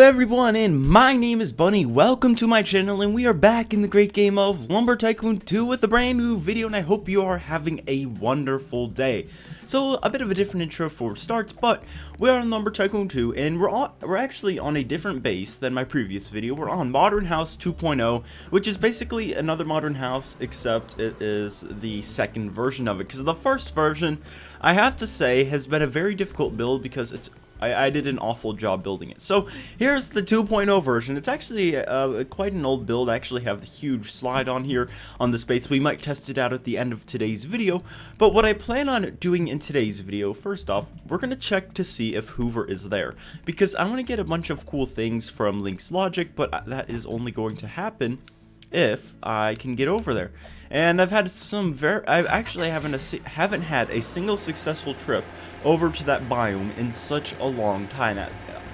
everyone, and my name is Bunny. Welcome to my channel, and we are back in the great game of Lumber Tycoon 2 with a brand new video, and I hope you are having a wonderful day. So, a bit of a different intro for starts, but we are on Lumber Tycoon 2, and we're actually on a different base than my previous video. We're on Modern House 2.0, which is basically another Modern House, except it is the second version of it, because the first version, I have to say, has been a very difficult build because I did an awful job building it. So here's the 2.0 version. It's actually quite an old build. I actually have the huge slide on here on the space. We might test it out at the end of today's video. But what I plan on doing in today's video, first off, we're going to check to see if Hoover is there. Because I want to get a bunch of cool things from Lynx Logic, but that is only going to happen if I can get over there. And I've had I actually haven't had a single successful trip over to that biome in such a long time.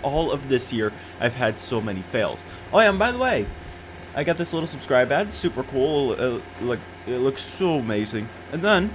All of this year, I've had so many fails. Oh yeah, and by the way, I got this little subscribe ad. Super cool. It looks so amazing. And then,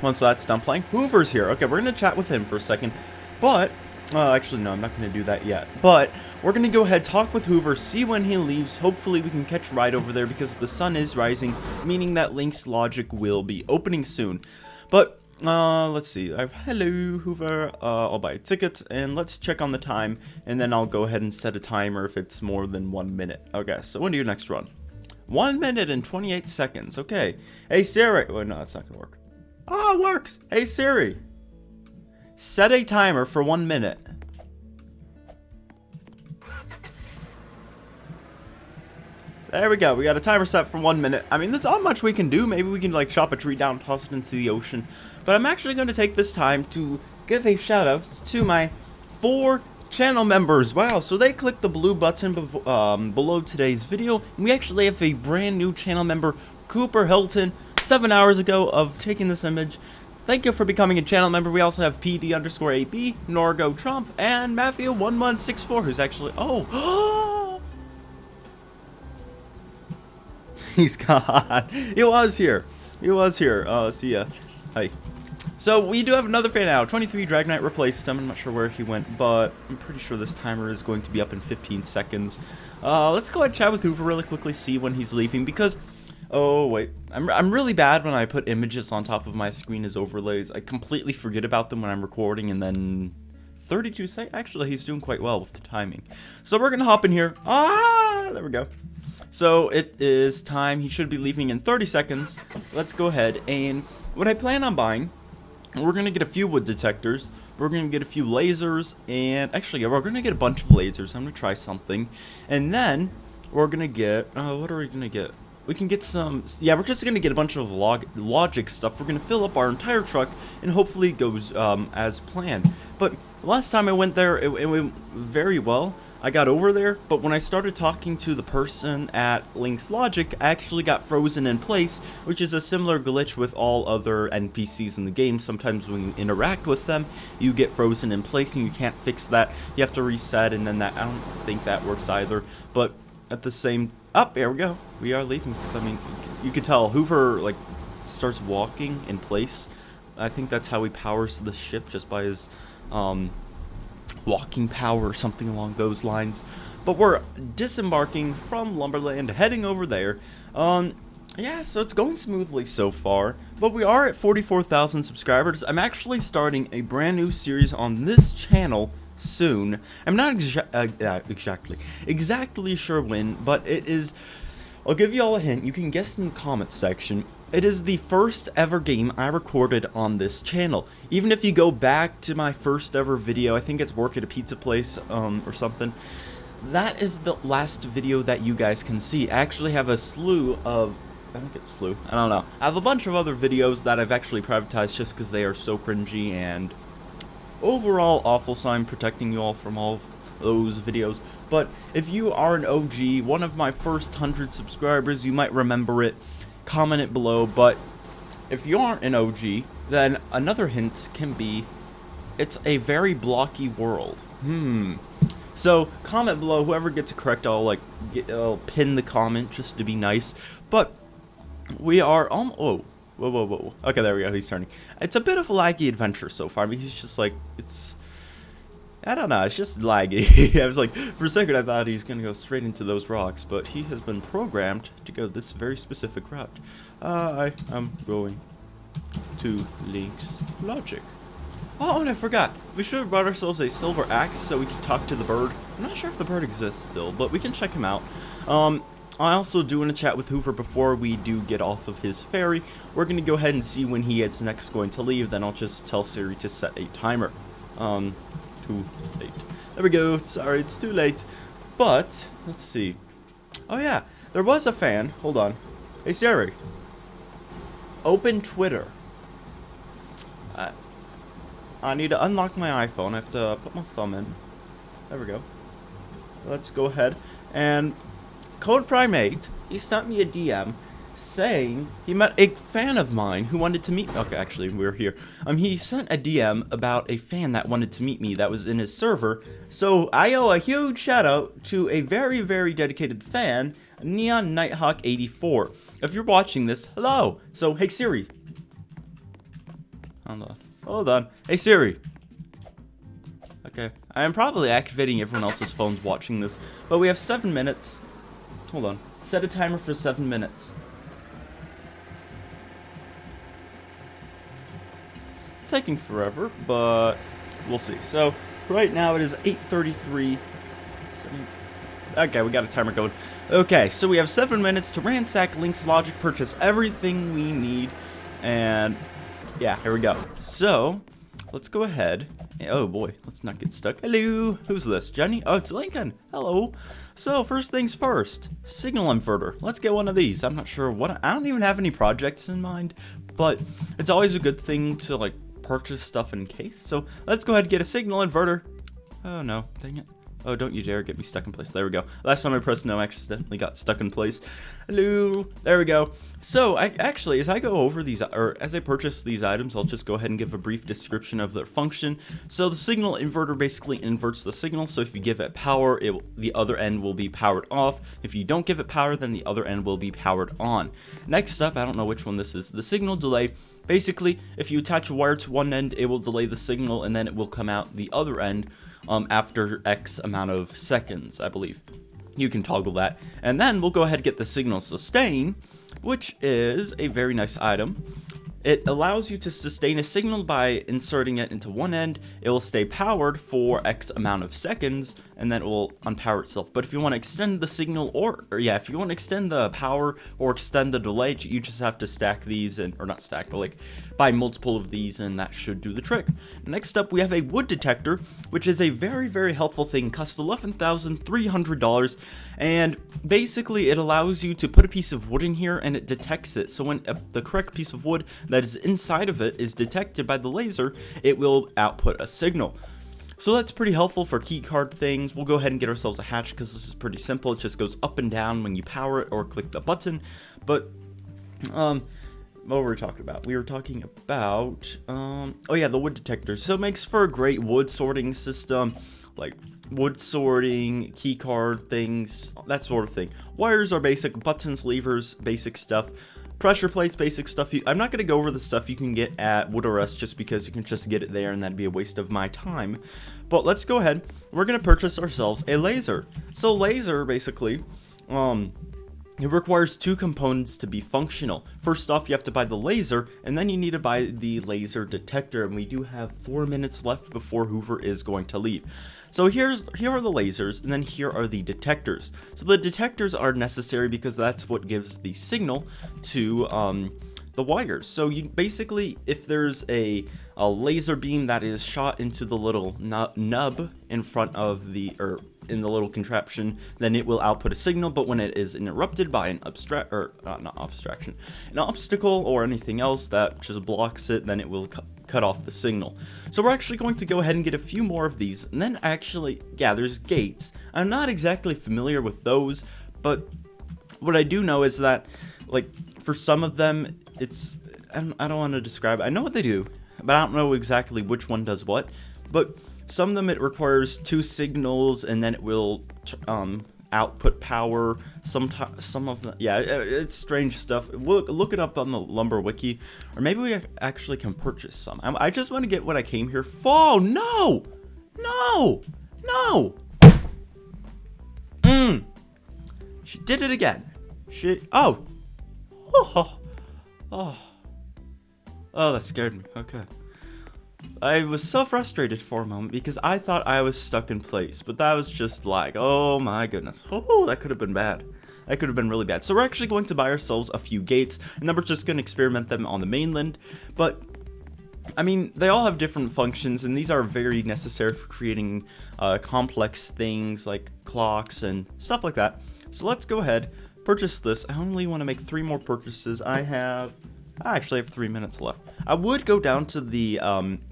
once that's done playing, Hoover's here. Okay, we're gonna chat with him for a second. But, actually no, I'm not gonna do that yet. But we're gonna go ahead, talk with Hoover, see when he leaves. Hopefully we can catch a ride over there because the sun is rising, meaning that Lynx Logic will be opening soon. But let's see. Hello, Hoover. I'll buy a ticket and let's check on the time, and then I'll go ahead and set a timer if it's more than 1 minute. Okay, so when do you next run? 1 minute and 28 seconds. Okay. Hey Siri. Well, no, that's not gonna work. Ah, it works. Hey Siri. Set a timer for 1 minute. There we go. We got a timer set for 1 minute. I mean, there's not much we can do. Maybe we can, like, chop a tree down, toss it into the ocean. But I'm actually going to take this time to give a shout-out to my 4 channel members. Wow, so they clicked the blue button below today's video. And we actually have a brand new channel member, Cooper Hilton, 7 hours ago of taking this image. Thank you for becoming a channel member. We also have PD_AB, Norgo Trump, and Matthew1164, who's actually... Oh! He's gone. He was here. He was here. See ya. Hi. So, we do have another fan now. 23 Dragonite replaced him. I'm not sure where he went, but I'm pretty sure this timer is going to be up in 15 seconds. Let's go ahead and chat with Hoover really quickly, see when he's leaving, because... Oh, wait. I'm really bad when I put images on top of my screen as overlays. I completely forget about them when I'm recording, and then 32 seconds. Actually, he's doing quite well with the timing. So we're going to hop in here. Ah, there we go. So it is time. He should be leaving in 30 seconds. Let's go ahead, and what I plan on buying, we're going to get a few wood detectors. We're going to get a few lasers, and actually, yeah, we're going to get a bunch of lasers. I'm going to try something. And then we're going to get, what are we going to get? We can get some, yeah, we're just going to get a bunch of logic stuff. We're going to fill up our entire truck, and hopefully it goes as planned. But last time I went there, it went very well. I got over there, but when I started talking to the person at Lynx Logic, I actually got frozen in place, which is a similar glitch with all other NPCs in the game. Sometimes when you interact with them, you get frozen in place, and you can't fix that. You have to reset, and then I don't think that works either. But at the same... Oh, there we go. We are leaving, because, I mean, you could tell Hoover, like, starts walking in place. I think that's how he powers the ship, just by his, walking power or something along those lines. But we're disembarking from Lumberland, heading over there. Yeah, so it's going smoothly so far, but we are at 44,000 subscribers. I'm actually starting a brand new series on this channel soon. I'm not exactly sure when, but it is... I'll give you all a hint. You can guess in the comments section. It is the first ever game I recorded on this channel. Even if you go back to my first ever video, I think it's work at a pizza place or something, that is the last video that you guys can see. I actually have a slew of... I think it's slew. I don't know. I have a bunch of other videos that I've actually privatized just because they are so cringy and overall awful, so I'm protecting you all from all of those videos. But if you are an OG, one of my first 100 subscribers, you might remember it. Comment it below. But if you aren't an OG, then another hint can be it's a very blocky world. So comment below. Whoever gets it correct, I'll pin the comment just to be nice. But we are whoa. Okay, there we go. He's turning. It's a bit of a laggy adventure so far. Because he's just like, it's I don't know, it's just laggy. I was like, for a second I thought he was gonna go straight into those rocks, but he has been programmed to go this very specific route. I am going to Lynx Logic. Oh, and I forgot. We should have brought ourselves a silver axe so we could talk to the bird. I'm not sure if the bird exists still, but we can check him out. I also do want to chat with Hoover before we do get off of his ferry. We're going to go ahead and see when he is next going to leave. Then I'll just tell Siri to set a timer. Too late. There we go. Sorry, it's too late. But, let's see. Oh yeah, there was a fan. Hold on. Hey Siri. Open Twitter. I need to unlock my iPhone. I have to put my thumb in. There we go. Let's go ahead. And Code Primate, he sent me a DM saying he met a fan of mine who wanted to meet. Okay, actually, we're here. He sent a DM about a fan that wanted to meet me that was in his server. So I owe a huge shout out to a very, very dedicated fan, Neon Nighthawk 84. If you're watching this, hello. So hey Siri. Hold on. Hey Siri. Okay, I am probably activating everyone else's phones watching this, but we have 7 minutes. Hold on. Set a timer for 7 minutes. It's taking forever, but we'll see. So right now it is 8:33. Okay, we got a timer going. Okay, so we have 7 minutes to ransack Lynx Logic, purchase everything we need, and yeah, here we go. So let's go ahead. Oh boy, let's not get stuck. Hello, who's this? Jenny? Oh, it's Lincoln. Hello. So first things first, signal inverter. Let's get one of these. I'm not sure what. I don't even have any projects in mind, but it's always a good thing to like purchase stuff in case. So let's go ahead and get a signal inverter. Oh no, dang it. Oh, don't you dare get me stuck in place. There we go. Last time I pressed no, I accidentally got stuck in place. Hello. There we go. So, as I go over these, or as I purchase these items, I'll just go ahead and give a brief description of their function. So, the signal inverter basically inverts the signal. So, if you give it power, the other end will be powered off. If you don't give it power, then the other end will be powered on. Next up, I don't know which one this is. The signal delay. Basically, if you attach a wire to one end, it will delay the signal, and then it will come out the other end after X amount of seconds, I believe. You can toggle that. And then we'll go ahead and get the signal sustain, which is a very nice item. It allows you to sustain a signal by inserting it into one end. It will stay powered for X amount of seconds, and then it will unpower itself. But if you want to extend the signal, if you want to extend the power or extend the delay, you just have to stack these, or not stack, but like buy multiple of these, and that should do the trick. Next up, we have a wood detector, which is a very, very helpful thing. It costs $11,300, and basically it allows you to put a piece of wood in here, and it detects it. So when the correct piece of wood that is inside of it is detected by the laser, it will output a signal. So that's pretty helpful for keycard things. We'll go ahead and get ourselves a hatch because this is pretty simple. It just goes up and down when you power it or click the button. But what were we talking about? We were talking about oh yeah, the wood detector. So it makes for a great wood sorting system, like wood sorting, keycard things, that sort of thing. Wires are basic, buttons, levers, basic stuff. Pressure plates, basic stuff. I'm not going to go over the stuff you can get at Wood R Us just because you can just get it there and that'd be a waste of my time. But let's go ahead. We're going to purchase ourselves a laser. So laser, basically, it requires two components to be functional. First off, you have to buy the laser, and then you need to buy the laser detector, and we do have 4 minutes left before Hoover is going to leave. So here are the lasers, and then here are the detectors. So the detectors are necessary because that's what gives the signal to the wires. So you basically, if there's a laser beam that is shot into the little nub in front of in the little contraption, then it will output a signal. But when it is interrupted by an an obstacle or anything else that just blocks it, then it will cut off the signal. So we're actually going to go ahead and get a few more of these, and then actually, yeah, there's gates. I'm not exactly familiar with those, but what I do know is that, like, for some of them, I don't want to describe it. I know what they do, but I don't know exactly which one does what. But some of them, it requires two signals, and then it will output power. Some of them, yeah, it's strange stuff. Look it up on the Lumber Wiki, or maybe we actually can purchase some. I just want to get what I came here for. Oh, no! No! No! She did it again. Oh! Oh! Oh! Oh, that scared me. Okay. I was so frustrated for a moment because I thought I was stuck in place, but that was just like, oh my goodness. Oh, that could have been bad. That could have been really bad. So we're actually going to buy ourselves a few gates, and then we're just going to experiment them on the mainland. But, I mean, they all have different functions, and these are very necessary for creating complex things like clocks and stuff like that. So let's go ahead, purchase this. I only want to make 3 more purchases. I actually have 3 minutes left. I would go down to the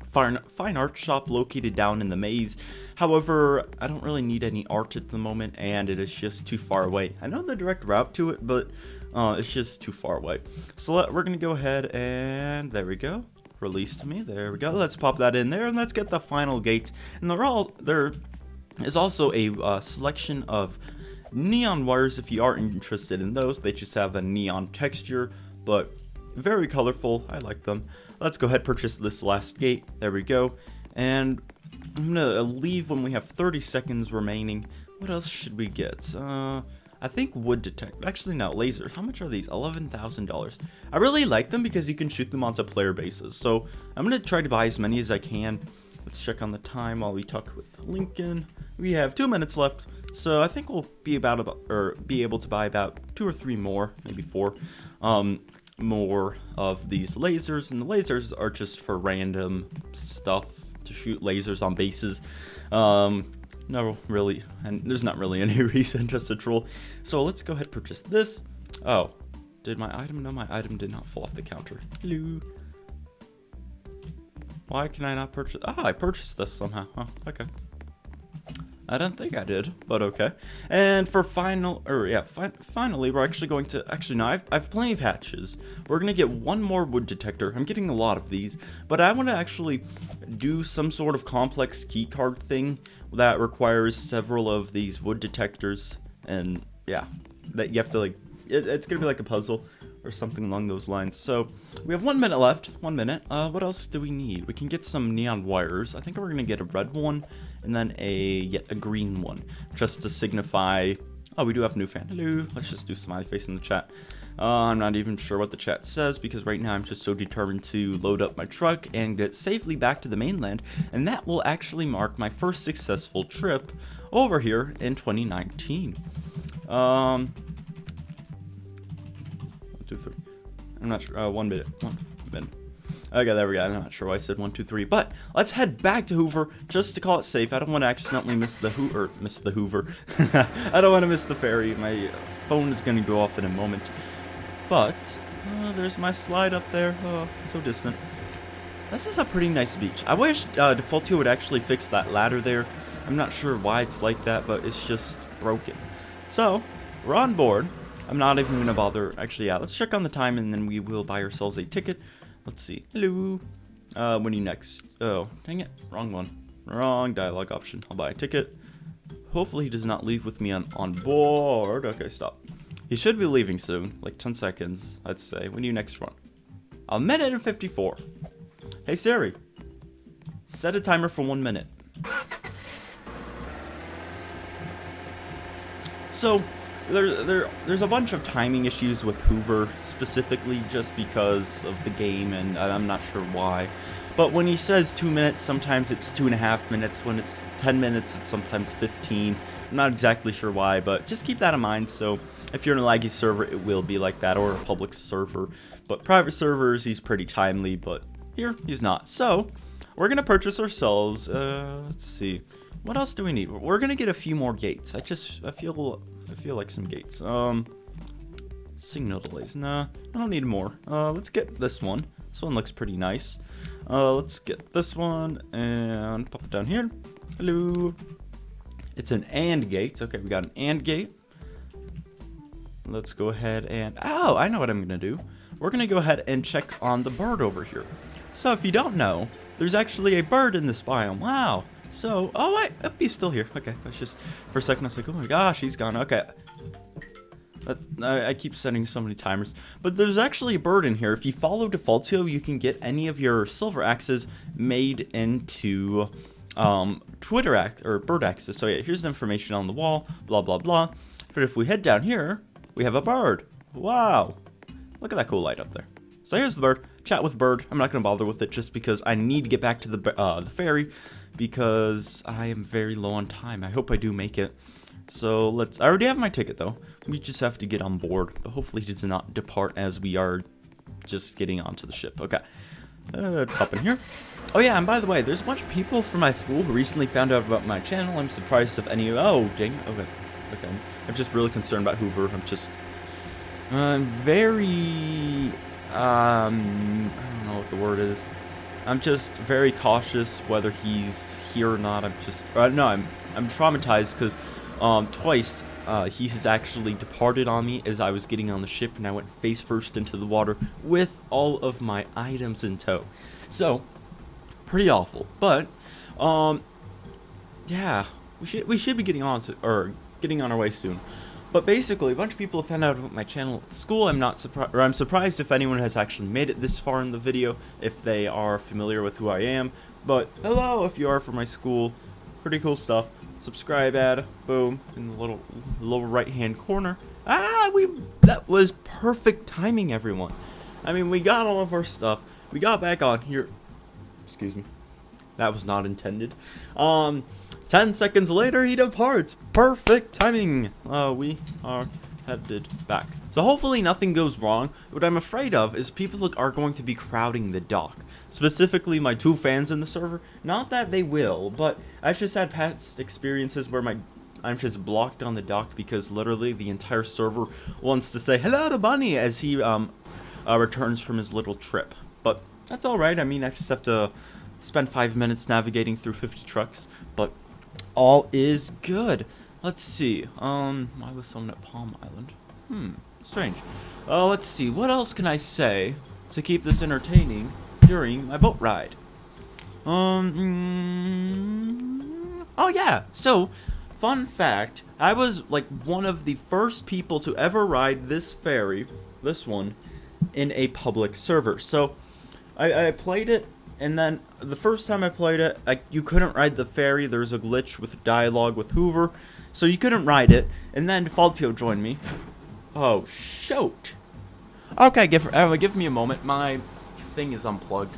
fine art shop located down in the maze. However, I don't really need any art at the moment, and it is just too far away. I know the direct route to it, but it's just too far away. So we're going to go ahead and there we go. Release to me. There we go. Let's pop that in there, and let's get the final gate. And there is also a selection of neon wires if you are interested in those. They just have a neon texture, but very colorful. I like them. Let's go ahead and purchase this last gate. There we go. And I'm gonna leave when we have 30 seconds remaining. What else should we get? I think wood detect. Actually, no, lasers. How much are these? $11,000. I really like them because you can shoot them onto player bases. So I'm gonna try to buy as many as I can. Let's check on the time while we talk with Lincoln. We have 2 minutes left, so I think we'll be be able to buy about 2 or 3 more, maybe 4. More of these lasers, and the lasers are just for random stuff to shoot lasers on bases. No, really, and there's not really any reason, just a troll. So let's go ahead and purchase this. Oh, did my item? No, my item did not fall off the counter. Hello. Why can I not purchase? Ah, I purchased this somehow. Oh, okay. I don't think I did, but okay. And for finally, we're actually going to, no, I've plenty of hatches. We're going to get 1 more wood detector. I'm getting a lot of these, but I want to actually do some sort of complex key card thing that requires several of these wood detectors. And yeah, that you have to like, it's going to be like a puzzle or something along those lines. So we have 1 minute left. 1 minute. What else do we need? We can get some neon wires. I think we're going to get a red one and then a green one just to signify. Oh, we do have new fan. Hello. Let's just do smiley face in the chat. I'm not even sure what the chat says because right now I'm just so determined to load up my truck and get safely back to the mainland, and that will actually mark my first successful trip over here in 2019. 1, 2, 3. I'm not sure. 1 minute. 1 minute. Okay, there we go. I'm not sure why I said 1, 2, 3. But let's head back to Hoover just to call it safe. I don't want to accidentally miss the Hoover. I don't want to miss the ferry. My phone is going to go off in a moment. But there's my slide up there. Oh, so distant. This is a pretty nice beach. I wish Defaultio would actually fix that ladder there. I'm not sure why it's like that, but it's just broken. So we're on board. I'm not even going to bother. Actually, yeah, let's check on the time and then we will buy ourselves a ticket. Let's see. Hello. When are you next? Oh, dang it. Wrong one. Wrong dialogue option. I'll buy a ticket. Hopefully he does not leave with me on board. Okay, stop. He should be leaving soon. Like 10 seconds, I'd say. When do you next run? 1 minute and 54. Hey Siri. Set a timer for 1 minute. So there's a bunch of timing issues with Hoover, specifically just because of the game, and I'm not sure why. But when he says 2 minutes, sometimes it's 2.5 minutes. When it's 10 minutes, it's sometimes 15. I'm not exactly sure why, but just keep that in mind. So if you're in a laggy server, it will be like that, or a public server. But private servers, he's pretty timely, but here, he's not. So we're going to purchase ourselves, let's see. What else do we need? We're going to get a few more gates. I feel like some gates. Signal delays. Nah, I don't need more. Let's get this one. This one looks pretty nice. Let's get this one and pop it down here. Hello. It's an AND gate. Okay, we got an AND gate. Let's go ahead and... Oh, I know what I'm going to do. We're going to go ahead and check on the bird over here. So if you don't know, there's actually a bird in this biome. Wow. So, oh wait, he's still here. Okay, that's just, for a second I was like, oh my gosh, he's gone. Okay. I keep setting so many timers. But there's actually a bird in here. If you follow Defaultio, you can get any of your silver axes made into Twitter or bird access. So yeah, here's the information on the wall, blah blah blah. But if we head down here, we have a bird. Wow, look at that cool light up there. So here's the bird. Chat with bird. I'm not gonna bother with it just because I need to get back to the ferry because I am very low on time. I hope I do make it. So I already have my ticket though. We just have to get on board, but hopefully it does not depart as we are just getting onto the ship. Okay, let's hop in here. Oh yeah, and by the way, there's a bunch of people from my school who recently found out about my channel. I'm surprised if any. Oh dang. Okay. I'm just really concerned about Hoover. I'm very. I don't know what the word is. I'm just very cautious whether he's here or not. I'm traumatized because twice he has actually departed on me as I was getting on the ship, and I went face first into the water with all of my items in tow. So pretty awful. But yeah, we should be getting on our way soon. But basically, a bunch of people have found out about my channel at school. I'm surprised if anyone has actually made it this far in the video, if they are familiar with who I am. But hello, if you are from my school. Pretty cool stuff. Subscribe ad, boom, in the little lower right-hand corner. That was perfect timing, everyone. I mean, we got all of our stuff. We got back on here. Excuse me. That was not intended. 10 seconds later, he departs. Perfect timing. We are headed back. So hopefully nothing goes wrong. What I'm afraid of is people are going to be crowding the dock. Specifically, my 2 fans in the server. Not that they will, but I've just had past experiences where I'm just blocked on the dock because literally the entire server wants to say hello to Bunny as he returns from his little trip. But that's alright. I mean, I just have to spend 5 minutes navigating through 50 trucks, but all is good. Let's see. Why was someone at Palm Island? Strange. Let's see. What else can I say to keep this entertaining during my boat ride? Oh yeah. So, fun fact. I was like one of the first people to ever ride this ferry, this one, in a public server. So, I played it. And then the first time I played it, you couldn't ride the ferry. There was a glitch with dialogue with Hoover, so you couldn't ride it. And then Faltio joined me. Oh shoot! Okay, give me a moment. My thing is unplugged.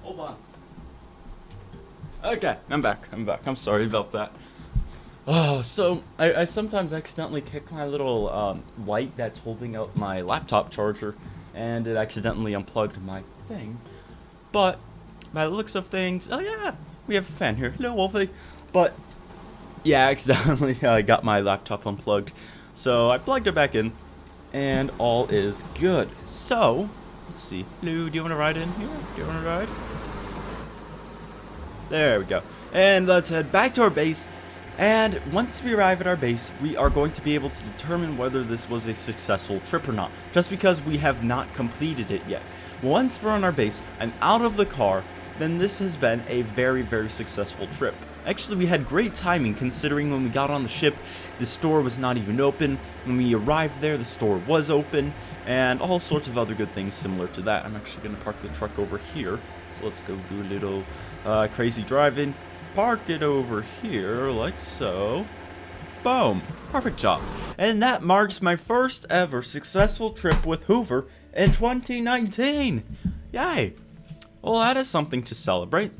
Hold on. Okay, I'm back. I'm sorry about that. Oh, so I sometimes accidentally kick my little light that's holding out my laptop charger, and it accidentally unplugged my thing. But by the looks of things, oh yeah, we have a fan here. Hello, Wolfie. But yeah, I accidentally got my laptop unplugged, so I plugged it back in, and all is good. So let's see. Hello, do you want to ride in here? Do you want to ride? There we go. And let's head back to our base. And once we arrive at our base, we are going to be able to determine whether this was a successful trip or not, just because we have not completed it yet. Once we're on our base, I'm out of the car, then this has been a very, very successful trip. Actually, we had great timing considering when we got on the ship, the store was not even open. When we arrived there, the store was open, and all sorts of other good things similar to that. I'm actually going to park the truck over here, so let's go do a little crazy driving. Park it over here, like so. Boom. Perfect job. And that marks my first ever successful trip with Hoover in 2019. Yay. Well, that is something to celebrate.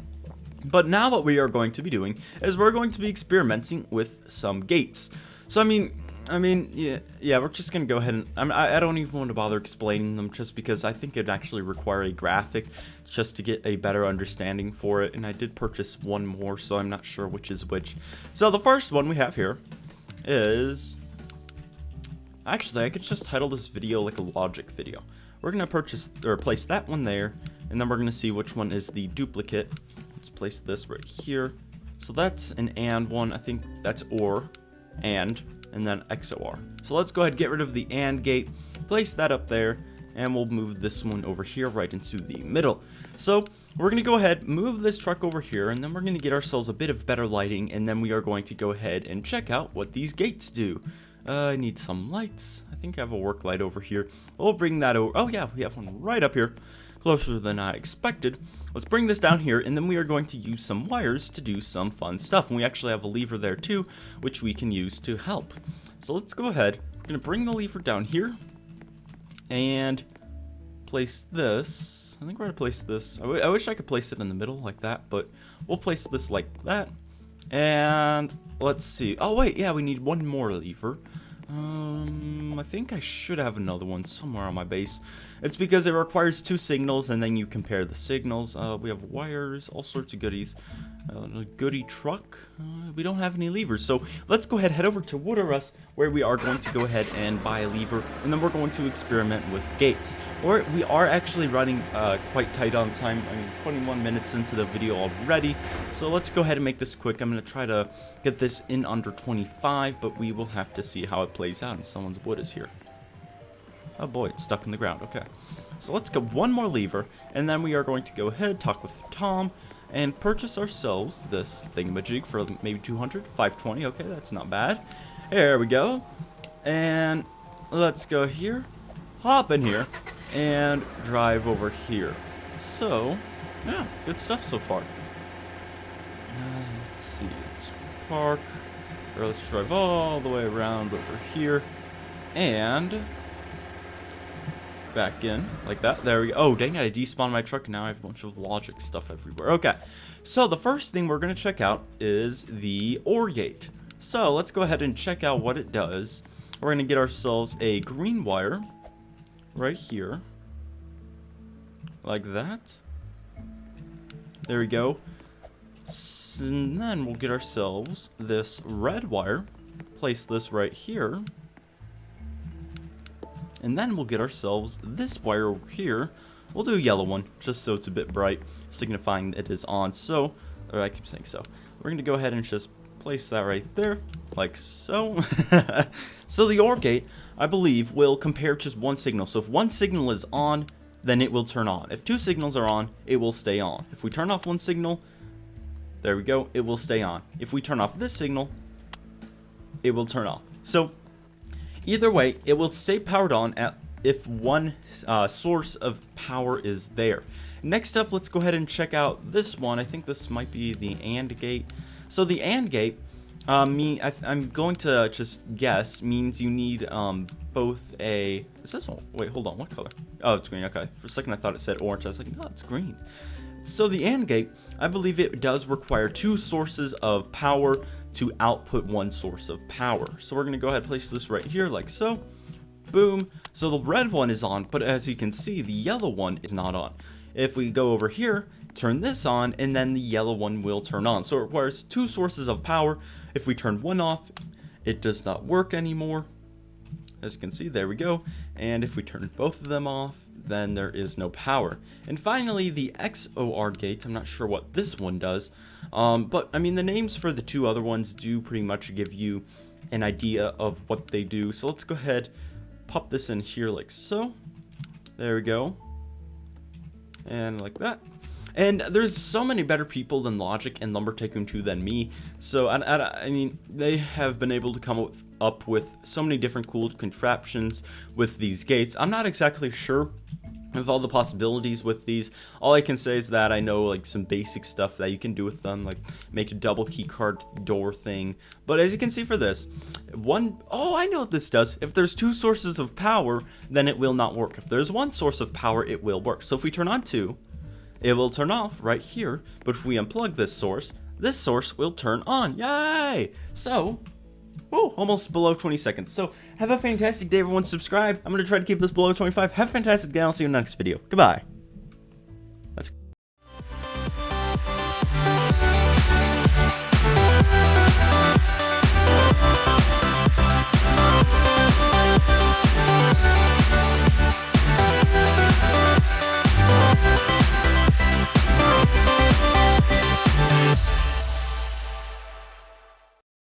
But now what we are going to be doing is we're going to be experimenting with some gates. So, I mean, yeah, we're just going to go ahead and, I don't even want to bother explaining them just because I think it'd actually require a graphic just to get a better understanding for it. And I did purchase one more, so I'm not sure which is which. So the first one we have here is, actually, I could just title this video like a logic video. We're going to place that one there, and then we're going to see which one is the duplicate. Let's place this right here. So that's an and one. I think that's or, and then XOR. So let's go ahead and get rid of the AND gate, place that up there, and we'll move this one over here right into the middle. So we're going to go ahead, move this truck over here, and then we're going to get ourselves a bit of better lighting, and then we are going to go ahead and check out what these gates do. I need some lights. I think I have a work light over here. We'll bring that over. Oh yeah, we have one right up here, closer than I expected. Let's bring this down here, and then we are going to use some wires to do some fun stuff. And we actually have a lever there too, which we can use to help. So let's go ahead. We're going to bring the lever down here and place this. I think we're going to place this. I wish I could place it in the middle like that, but we'll place this like that. And let's see. Oh wait, yeah, we need one more lever. I think I should have another one somewhere on my base. It's because it requires 2 signals, and then you compare the signals. We have wires, all sorts of goodies. A goodie truck. We don't have any levers, so let's go ahead, head over to Wood R Us, where we are going to go ahead and buy a lever, and then we're going to experiment with gates. Or we are actually running quite tight on time. I mean, 21 minutes into the video already, so let's go ahead and make this quick. I'm going to try to get this in under 25, but we will have to see how it plays out, and someone's wood is here. Oh boy, it's stuck in the ground. Okay, so let's get one more lever, and then we are going to go ahead, talk with Tom, and purchase ourselves this thingamajig for maybe 200, 520. Okay, that's not bad. There we go. And let's go here, hop in here, and drive over here. So, yeah, good stuff so far. Let's see, let's park, or let's drive all the way around over here, and back in like that. There we go. Oh dang it, I despawned my truck and now I have a bunch of logic stuff everywhere. Okay, so the first thing we're going to check out is the OR gate. So let's go ahead and check out what it does. We're going to get ourselves a green wire right here like that. There we go. And then we'll get ourselves this red wire, place this right here. And then we'll get ourselves this wire over here. We'll do a yellow one, just so it's a bit bright, signifying it is on. So, or I keep saying so. We're going to go ahead and just place that right there, like so. So the OR gate, I believe, will compare just one signal. So if one signal is on, then it will turn on. If 2 signals are on, it will stay on. If we turn off one signal, there we go, it will stay on. If we turn off this signal, it will turn off. So either way, it will stay powered on if one source of power is there. Next up, let's go ahead and check out this one. I think this might be the AND gate. So the AND gate, I'm going to just guess, means you need both a... Is this one? Wait, hold on. What color? Oh, it's green. Okay. For a second, I thought it said orange. I was like, no, it's green. So the AND gate, I believe it does require 2 sources of power to output one source of power. So we're going to go ahead and place this right here like so. Boom. So the red one is on, but as you can see, the yellow one is not on. If we go over here, turn this on, and then the yellow one will turn on. So it requires 2 sources of power. If we turn one off, it does not work anymore. As you can see, there we go. And if we turn both of them off, then there is no power. And finally, the XOR gate. I'm not sure what this one does. But I mean, the names for the 2 other ones do pretty much give you an idea of what they do. So let's go ahead, pop this in here like so. There we go. And like that. And there's so many better people than Logic and Lumber Tycoon 2 than me. So, I mean, they have been able to come up with so many different cool contraptions with these gates. I'm not exactly sure of all the possibilities with these. All I can say is that I know like some basic stuff that you can do with them, like make a double key card door thing. But as you can see for this, I know what this does. If there's 2 sources of power, then it will not work. If there's 1 source of power, it will work. So if we turn on 2, it will turn off right here, but if we unplug this source will turn on. Yay! So, almost below 20 seconds. So, have a fantastic day, everyone. Subscribe. I'm going to try to keep this below 25. Have a fantastic day. I'll see you in the next video. Goodbye.